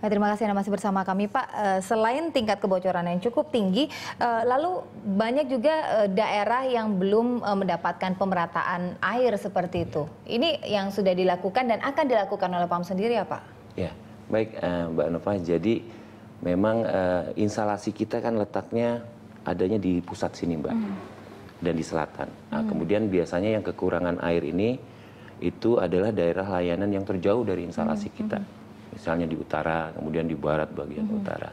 Terima kasih Anda masih bersama kami, Pak. Selain tingkat kebocoran yang cukup tinggi, lalu banyak juga daerah yang belum mendapatkan pemerataan air seperti itu. Ini yang sudah dilakukan dan akan dilakukan oleh PAM sendiri ya, Pak? Ya, baik Mbak Nova. Jadi memang instalasi kita kan letaknya adanya di pusat sini, Mbak, dan di selatan. Nah, kemudian biasanya yang kekurangan air ini itu adalah daerah layanan yang terjauh dari instalasi kita. Misalnya di utara, kemudian di barat bagian utara.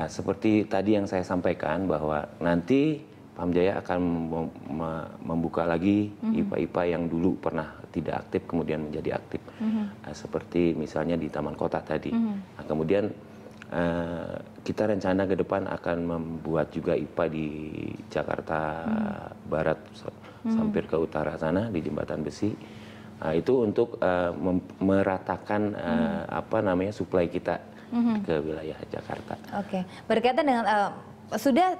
Seperti tadi yang saya sampaikan bahwa nanti PAM Jaya akan membuka lagi IPA-IPA yang dulu pernah tidak aktif kemudian menjadi aktif. Seperti misalnya di Taman Kota tadi. Nah, kemudian kita rencana ke depan akan membuat juga IPA di Jakarta Barat sampai ke utara sana di Jembatan Besi. Itu untuk meratakan suplai kita ke wilayah Jakarta. Oke, berkaitan dengan sudah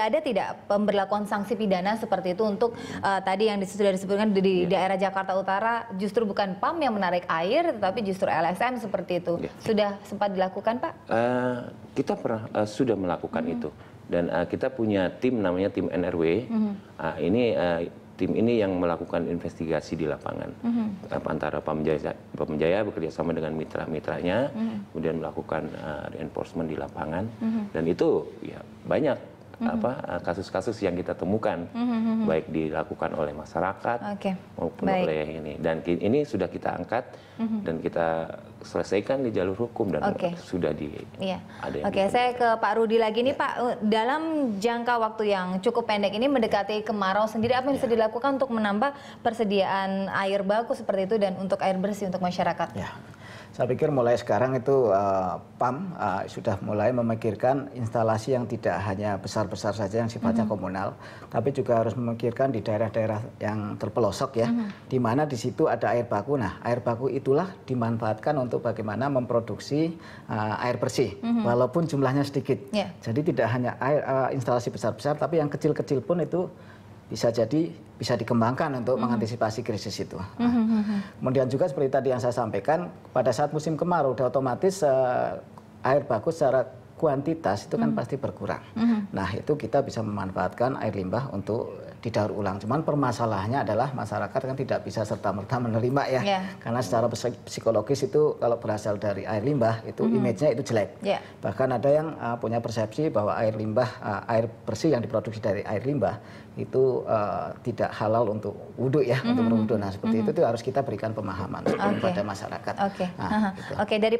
ada tidak pemberlakuan sanksi pidana seperti itu untuk tadi yang sudah disebutkan di daerah Jakarta Utara justru bukan PAM yang menarik air tetapi justru LSM seperti itu. Sudah sempat dilakukan, Pak? Kita sudah melakukan itu dan kita punya tim namanya tim NRW. Tim ini yang melakukan investigasi di lapangan antara PAM Jaya bekerja sama dengan mitra-mitranya, kemudian melakukan reinforcement di lapangan, dan itu ya banyak kasus-kasus yang kita temukan, baik dilakukan oleh masyarakat maupun oleh ini, dan ini sudah kita angkat dan kita selesaikan di jalur hukum dan sudah ada yang saya ke Pak Rudi lagi nih, Pak. Dalam jangka waktu yang cukup pendek ini mendekati kemarau sendiri, apa yang bisa dilakukan untuk menambah persediaan air baku seperti itu dan untuk air bersih untuk masyarakat? Saya pikir mulai sekarang itu PAM sudah mulai memikirkan instalasi yang tidak hanya besar-besar saja yang sifatnya komunal, tapi juga harus memikirkan di daerah-daerah yang terpelosok ya, di mana di situ ada air baku. Nah, air baku itulah dimanfaatkan untuk bagaimana memproduksi air bersih, walaupun jumlahnya sedikit. Jadi tidak hanya instalasi besar-besar, tapi yang kecil-kecil pun itu bisa dikembangkan untuk mengantisipasi krisis itu. Kemudian juga seperti tadi yang saya sampaikan, pada saat musim kemarau udah otomatis air baku secara kuantitas itu kan pasti berkurang. Nah, itu kita bisa memanfaatkan air limbah untuk didaur ulang. Cuman permasalahannya adalah masyarakat kan tidak bisa serta-merta menerima ya. Karena secara psikologis itu kalau berasal dari air limbah itu image-nya itu jelek. Bahkan ada yang punya persepsi bahwa air limbah, air bersih yang diproduksi dari air limbah itu tidak halal untuk wudhu ya, untuk berwudhu. Nah, seperti itu harus kita berikan pemahaman kepada masyarakat. Dari